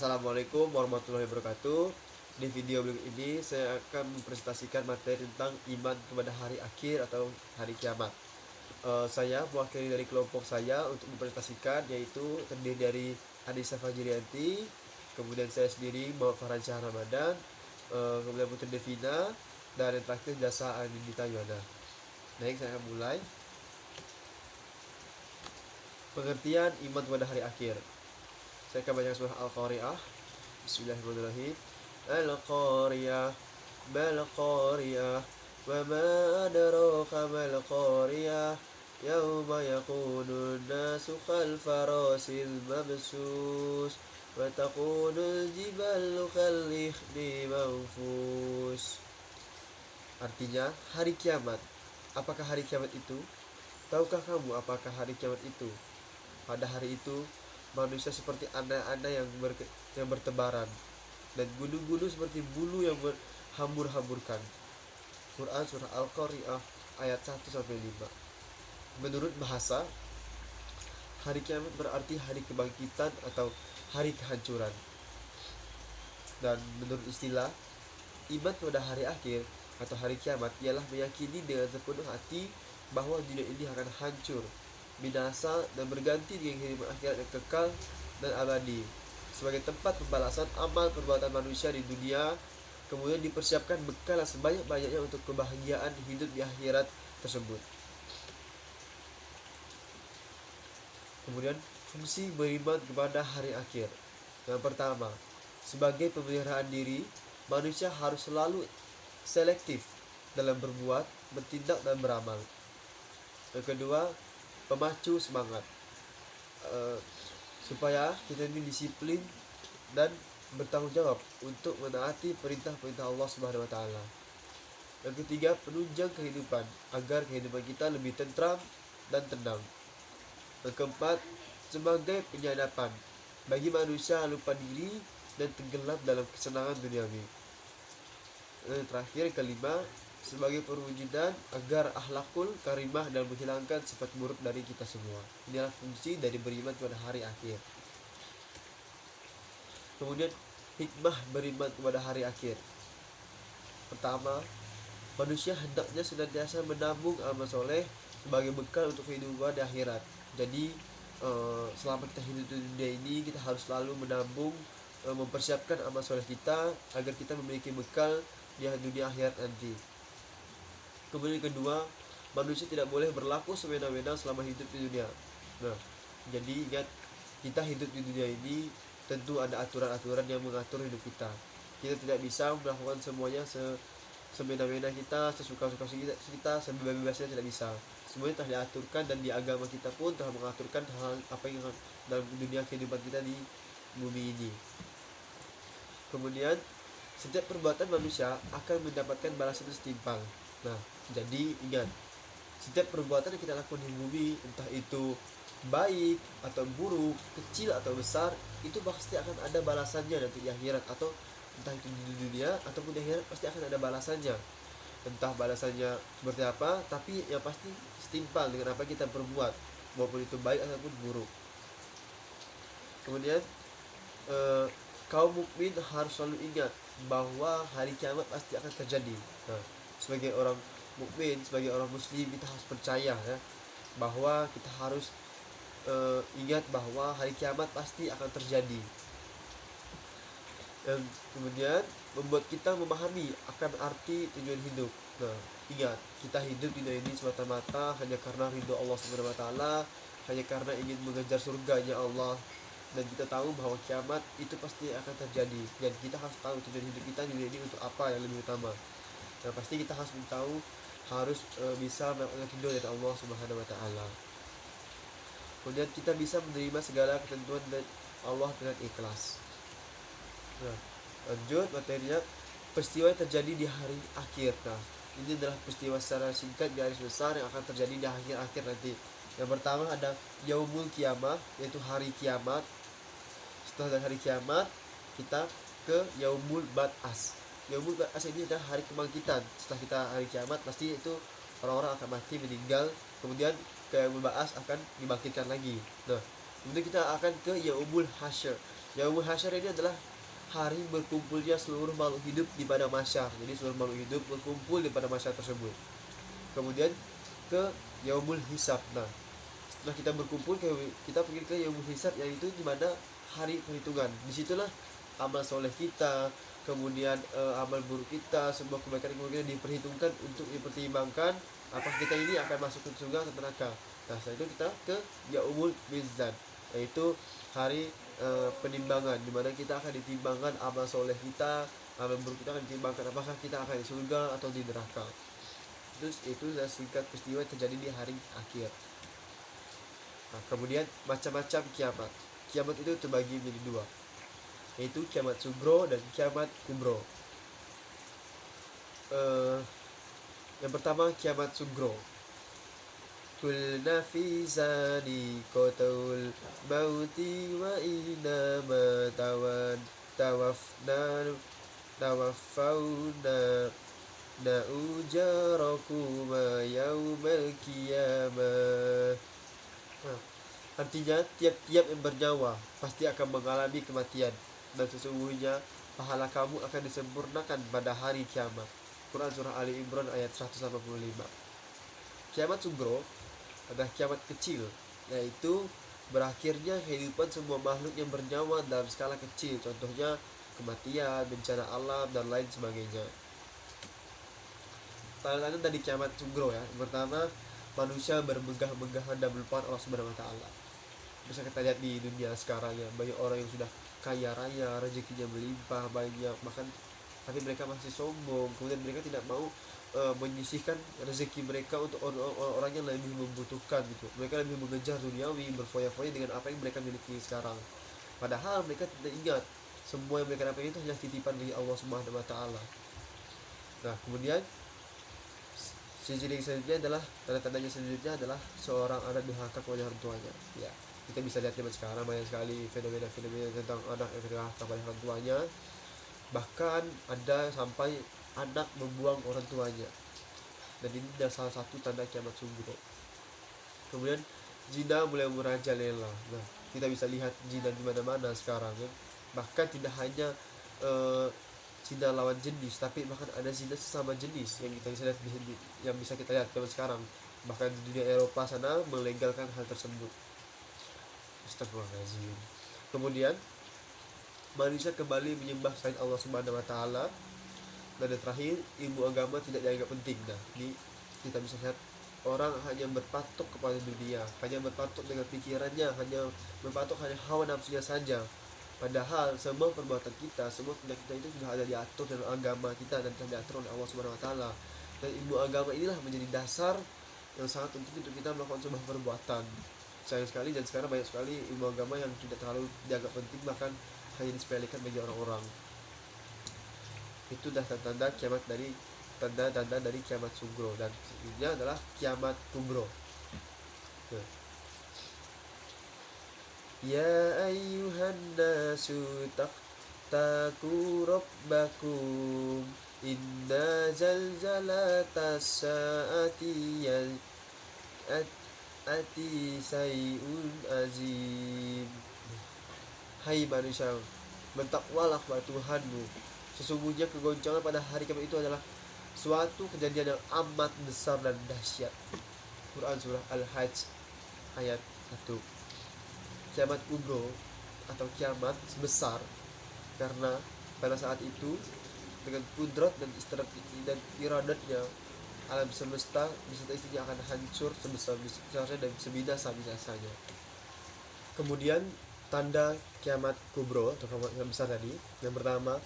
Assalamualaikum warahmatullahi wabarakatuh. Di video berikut ini saya akan mempresentasikan materi tentang iman kepada hari akhir atau hari kiamat. Saya mewakili dari kelompok saya untuk mempresentasikan, yaitu terdiri dari Anissa Fajrianti, kemudian saya sendiri Muhammad Farhan Syah Ramadan, kemudian Putri Devina, dan yang terakhir Jasa Anindita Yuwana. Baik, saya akan mulai. Pengertian iman kepada hari akhir. Saya akan baca surah Al-Qari'ah. Bismillahirrahmanirrahim. Al-Qari'ah, Mal-Qari'ah, wa ma adraka mal-Qari'ah, Yawma yakunun nasu khalfarasil mabsus, wa takunul jibalu khalihni manfus. Artinya, hari kiamat. Apakah hari kiamat itu? Tahukah kamu apakah hari kiamat itu? Pada hari itu, manusia seperti anak-anak yang bertebaran, dan gunung-gunung seperti bulu yang berhambur-hamburkan. Quran surah Al-Qari'ah ayat 1-5. Menurut bahasa, hari kiamat berarti hari kebangkitan atau hari kehancuran. Dan menurut istilah, iman pada hari akhir atau hari kiamat ialah meyakini dengan sepenuh hati bahwa dunia ini akan hancur, binasa, dan berganti dengan kehidupan akhirat yang kekal dan abadi sebagai tempat pembalasan amal perbuatan manusia di dunia, kemudian dipersiapkan bekal sebanyak-banyaknya untuk kebahagiaan hidup di akhirat tersebut. Kemudian fungsi beriman kepada hari akhir. Yang pertama, sebagai pemeliharaan diri, manusia harus selalu selektif dalam berbuat, bertindak, dan beramal. Yang kedua, pemacu semangat, supaya kita ini disiplin dan bertanggung jawab untuk menaati perintah-perintah Allah Subhanahu wa taala. Yang ketiga, penunjang kehidupan agar kehidupan kita lebih tentram dan tenang. Yang keempat, sebagai penyadapan bagi manusia lupa diri dan tenggelam dalam kesenangan duniawi. Yang terakhir, kelima, sebagai perwujudan agar akhlakul karimah dan menghilangkan sifat buruk dari kita semua. Inilah fungsi dari beriman kepada hari akhir. Kemudian hikmah beriman kepada hari akhir. Pertama, manusia hendaknya senantiasa menabung amal soleh sebagai bekal untuk kehidupan di akhirat. Jadi selama kita hidup di dunia ini, kita harus selalu menabung, mempersiapkan amal soleh kita agar kita memiliki bekal di dunia akhirat nanti. Kemudian kedua, manusia tidak boleh berlaku semena-mena selama hidup di dunia. Nah, jadi ingat, kita hidup di dunia ini tentu ada aturan-aturan yang mengatur hidup kita. Kita tidak bisa melakukan semuanya semena-mena kita, sesuka-suka kita, sebebas-bebasnya, tidak bisa. Semuanya telah diaturkan, dan di agama kita pun telah mengaturkan hal apa yang dalam dunia kehidupan kita di bumi ini. Kemudian setiap perbuatan manusia akan mendapatkan balasan setimpal. Nah, jadi ingat, setiap perbuatan yang kita lakukan di bumi, entah itu baik atau buruk, kecil atau besar, itu pasti akan ada balasannya nanti di akhirat, atau entah itu di dunia ataupun di akhirat pasti akan ada balasannya. Entah balasannya seperti apa, tapi yang pasti setimpal dengan apa kita perbuat, maupun itu baik ataupun buruk. Kemudian kaum mukmin harus selalu ingat bahwa hari kiamat pasti akan terjadi. Nah, sebagai orang mukmin, sebagai orang muslim, kita harus percaya ya, bahwa kita harus ingat bahwa hari kiamat pasti akan terjadi. Dan kemudian membuat kita memahami akan arti tujuan hidup. Nah, ingat, kita hidup di dunia ini semata-mata hanya karena ridho Allah Subhanahu wa taala, hanya karena ingin mengejar surganya Allah. Dan kita tahu bahwa kiamat itu pasti akan terjadi, dan kita harus tahu tujuan hidup kita di dunia ini untuk apa yang lebih utama. Nah, pasti kita harus tahu, harus bisa mendapatkan ridho dari Allah Subhanahu wa taala. Kemudian kita bisa menerima segala ketentuan dari Allah dengan ikhlas. Nah, lanjut materinya, peristiwa yang terjadi di hari akhir. Nah, ini adalah peristiwa secara singkat garis besar yang akan terjadi di akhir-akhir nanti. Yang pertama ada Yaumul Kiamah, yaitu hari kiamat. Setelah dari hari kiamat, kita ke Yaumul Bad'as. Yaumul Bad'as ini adalah hari kebangkitan. Setelah kita hari kiamat, pasti itu orang-orang akan mati, meninggal, kemudian ke Yaumul Bad'as akan dibangkitkan lagi. Nah, kemudian kita akan ke Yaumul Hasyr. Yaumul Hasyr ini adalah hari berkumpulnya seluruh makhluk hidup di padang mahsyar. Jadi seluruh makhluk hidup berkumpul di padang mahsyar tersebut. Kemudian ke Yaumul Hisab. Nah, setelah kita berkumpul, kita pergi ke Yaumul Hisab, yaitu di mana hari perhitungan. Disitulah amal soleh kita, kemudian amal buruk kita, semua kebaikan diperhitungkan untuk dipertimbangkan apakah kita ini akan masuk ke surga atau neraka. Nah, setelah itu kita ke Yaumul Mizan, yaitu hari penimbangan, di mana kita akan ditimbangkan amal soleh kita, amal buruk kita akan ditimbangkan apakah kita akan di surga atau di neraka. Terus itu adalah singkat peristiwa yang terjadi di hari akhir. Nah, kemudian macam-macam kiamat. Kiamat itu terbagi menjadi dua, yaitu kiamat sugro dan kiamat kubro. Yang pertama kiamat sugro. Kulna fi zani qatul mauti wa ina matawan tawafauna na ujarakuma yaumal qiyamah. Artinya tiap-tiap yang bernyawa pasti akan mengalami kematian, dan sesungguhnya pahala kamu akan disempurnakan pada hari kiamat. Quran Surah Ali Imran ayat 185. Kiamat sugro adalah kiamat kecil, yaitu berakhirnya kehidupan semua makhluk yang bernyawa dalam skala kecil, contohnya kematian, bencana alam, dan lain sebagainya. Tanda-tanda dari kiamat sugro ya. Pertama, manusia bermegah-megahan dan melupakan Allah Subhanahu wa taala. Bisa kita lihat di dunia sekarang ya, banyak orang yang sudah kaya raya, rezekinya melimpah banyak, bahkan tapi mereka masih sombong. Kemudian mereka tidak mau menyisihkan rezeki mereka untuk orang-orang yang lebih membutuhkan gitu. Mereka lebih mengejar duniawi, berfoya-foya dengan apa yang mereka miliki sekarang. Padahal mereka tidak ingat semua yang mereka dapat itu hanya titipan dari Allah Subhanahu wa taala. Nah, kemudian selanjutnya adalah tanda-tandanya selanjutnya adalah seorang anak durhaka kepada orang tuanya. Ya, kita bisa lihat zaman sekarang banyak sekali fenomena-fenomena tentang anak yang durhaka kepada orang tuanya. Bahkan ada sampai anak membuang orang tuanya, dan ini adalah salah satu tanda kiamat sugro. Kemudian zina mulai merajalela. Nah, kita bisa lihat zina di mana-mana sekarang ya. Bahkan tidak hanya zina lawan jenis, tapi bahkan ada zina sesama jenis yang kita bisa lihat zaman sekarang. Bahkan di dunia Eropa sana melegalkan hal tersebut. Astagfirullahaladzim. Kemudian manusia kembali menyembah selain Allah Subhanahu wa taala. Dan yang terakhir, ilmu agama tidak dianggap penting. Nah, ini kita bisa lihat orang hanya berpatok kepada dunia, hanya berpatok dengan pikirannya, hanya berpatok hanya hawa nafsunya saja. Padahal semua perbuatan kita, semua tindak kita itu sudah ada diatur dalam agama kita dan telah diatur oleh Allah Subhanahu wa taala. Dan ilmu agama inilah menjadi dasar yang sangat penting untuk kita melakukan sebuah perbuatan. Sayang sekali dan sekarang banyak sekali ilmu agama yang tidak terlalu dianggap penting, bahkan hanya disepelekan bagi orang-orang. Itu dah tanda kiamat dari tanda-tanda dari kiamat sugro, dan selanjutnya adalah kiamat kubro. Ya ayyuhan nasu taku rabbakum inna zalzalatas saati ati sayun azim. Hai manusia, bertakwalah kepada Tuhanmu. Sesungguhnya kegoncangan pada hari kiamat itu adalah suatu kejadian yang amat besar dan dahsyat. Quran Surah Al-Hajj ayat 1. Kiamat kubro atau kiamat sebesar karena pada saat itu dengan kudrat dan iradatnya alam semesta beserta isinya akan hancur sebesar-besarnya dan sebinasa-binasanya. Kemudian tanda kiamat kubro atau kiamat yang besar tadi, yang pertama,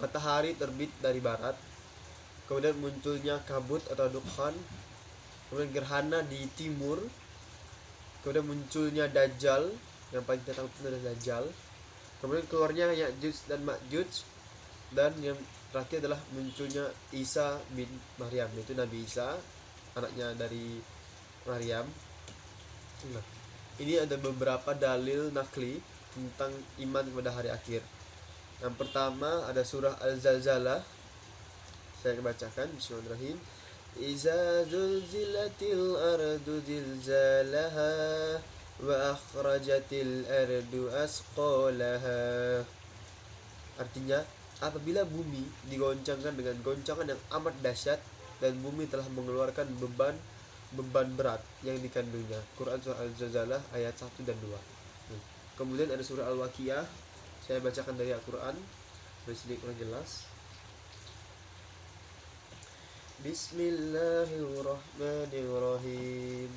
matahari terbit dari barat, kemudian munculnya kabut atau dukhan, kemudian gerhana di timur, kemudian munculnya Dajjal, yang paling kita tahu itu adalah Dajjal, kemudian keluarnya Ya'juj dan Ma'juj, dan yang terakhir adalah munculnya Isa bin Maryam, yaitu Nabi Isa, anaknya dari Maryam. Nah, ini ada beberapa dalil nakli tentang iman kepada hari akhir. Yang pertama ada surah Al-Zalzalah. Saya bacakan, bismillahirrahmanirrahim. Iza zulzilatil ardu zilzalaha wa akhrajatil ardu asqalaha. Artinya, apabila bumi digoncangkan dengan goncangan yang amat dahsyat dan bumi telah mengeluarkan beban berat yang dikandungnya. Quran surah Al-Zalzalah ayat 1 dan 2. Kemudian ada surah Al-Waqiah. Saya bacakan dari Al-Quran, sedikit kurang jelas. Bismillahirrahmanirrahim.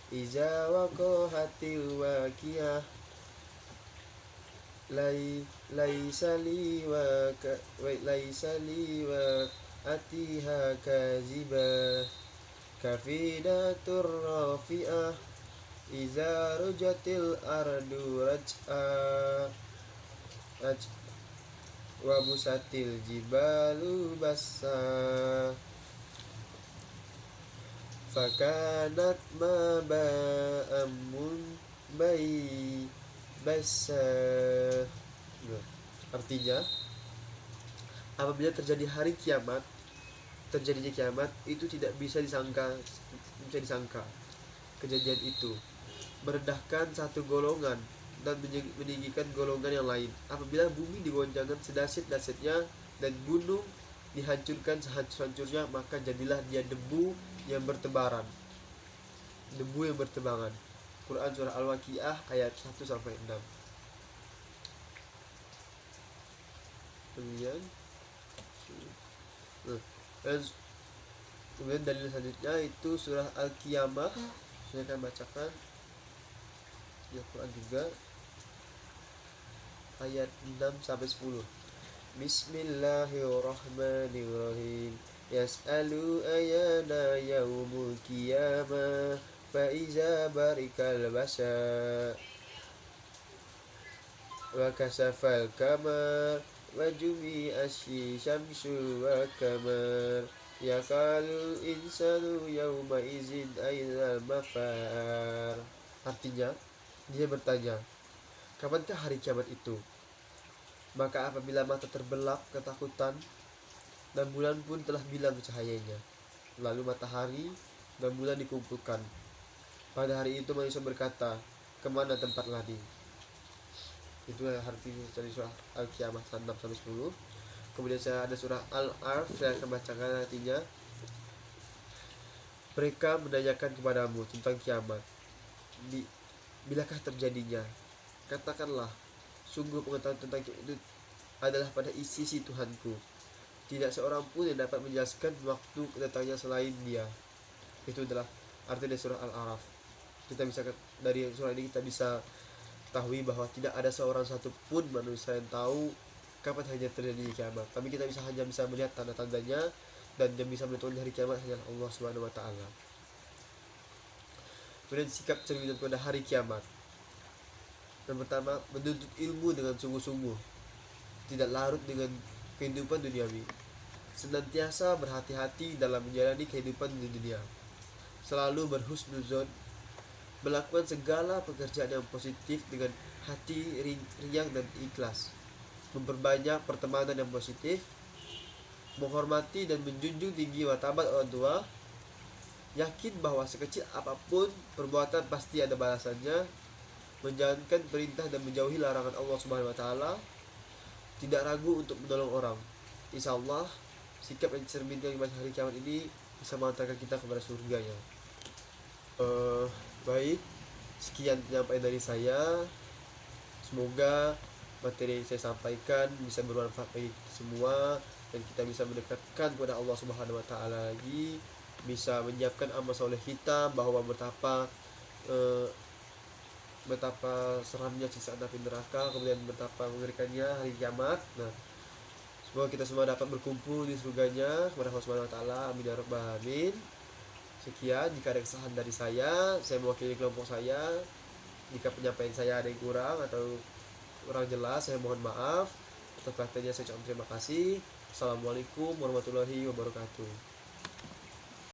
Iza waqahatil waqiah laisa li wa atiha kaziba kafidatur rafi'ah iza rujatil ardu raj'a wa busatil jibalu bassa fakanat maba'am bassa. Artinya, apabila terjadinya kiamat itu tidak bisa disangka kejadian itu merendahkan satu golongan dan meninggikan golongan yang lain. Apabila bumi digoncangkan sedahsyat-dahsyatnya dan gunung dihancurkan sehancur-hancurnya, maka jadilah dia debu yang bertebaran. Quran surah Al-Waqiah ayat 1 sampai 6. Kemudian dalil selanjutnya itu surah Al-Qiyamah. Saya akan bacakan di Al-Quran juga ayat 6 sampai 10. Bismillahirrahmanirrahim. Yas'alu ayana yaumul qiyamah fa iza barikal basa wa kasafal kamar wa jumi asyi syamsu wa kamar yaqalu insanu yawma izin ainal mafar. Artinya, dia bertanya, kapankah hari kiamat itu? Maka apabila mata terbelalak ketakutan dan bulan pun telah bilang cahayanya, lalu matahari dan bulan dikumpulkan, pada hari itu manusia berkata, kemana tempat lari? Itu arti dari surah Al-Qiyamah 6-10. Kemudian saya ada surah Al-Araf, saya akan bacakan artinya. Mereka menanyakan kepadamu tentang kiamat, bilakah terjadinya? Katakanlah, sungguh pengetahuan tentang itu adalah pada sisi Tuhanku. Tidak seorang pun yang dapat menjelaskan waktu kedatangannya selain Dia. Itu adalah arti dari surah Al-Araf. Dari surah ini kita bisa ketahui bahwa tidak ada seorang satu pun manusia yang tahu kapan hanya terjadi kiamat. Tapi kita hanya bisa melihat tanda-tandanya, dan yang bisa menentukan hari kiamat hanyalah Allah Subhanahu wa taala. Kemudian sikap cermin pada hari kiamat. Yang pertama, menuntut ilmu dengan sungguh-sungguh, tidak larut dengan kehidupan duniawi, senantiasa berhati-hati dalam menjalani kehidupan di dunia, selalu berhusnuzon, melakukan segala pekerjaan yang positif dengan hati riang dan ikhlas, memperbanyak pertemanan yang positif, menghormati dan menjunjung tinggi martabat orang tua, yakin bahwa sekecil apapun perbuatan pasti ada balasannya, menjalankan perintah dan menjauhi larangan Allah Subhanahu wa taala, tidak ragu untuk menolong orang. Insyaallah sikap yang dicerminkan di hari kiamat ini bisa mengantarkan kita kepada surganya. Baik, sekian penyampaian dari saya. Semoga materi yang saya sampaikan bisa bermanfaat bagi semua, dan kita bisa mendekatkan kepada Allah Subhanahu wa taala lagi, bisa menyiapkan amal soleh kita, bahwa betapa seramnya siksa api neraka, kemudian betapa mengerikannya hari kiamat. Nah, semoga kita semua dapat berkumpul di surganya kepada Allah Subhanahu wa taala. Amin ya rabbal alamin. Sekian, jika ada kesalahan dari saya mewakili kelompok saya. Jika penyampaian saya ada yang kurang atau kurang jelas, saya mohon maaf. Atas perhatiannya saya ucapkan terima kasih. Assalamualaikum warahmatullahi wabarakatuh.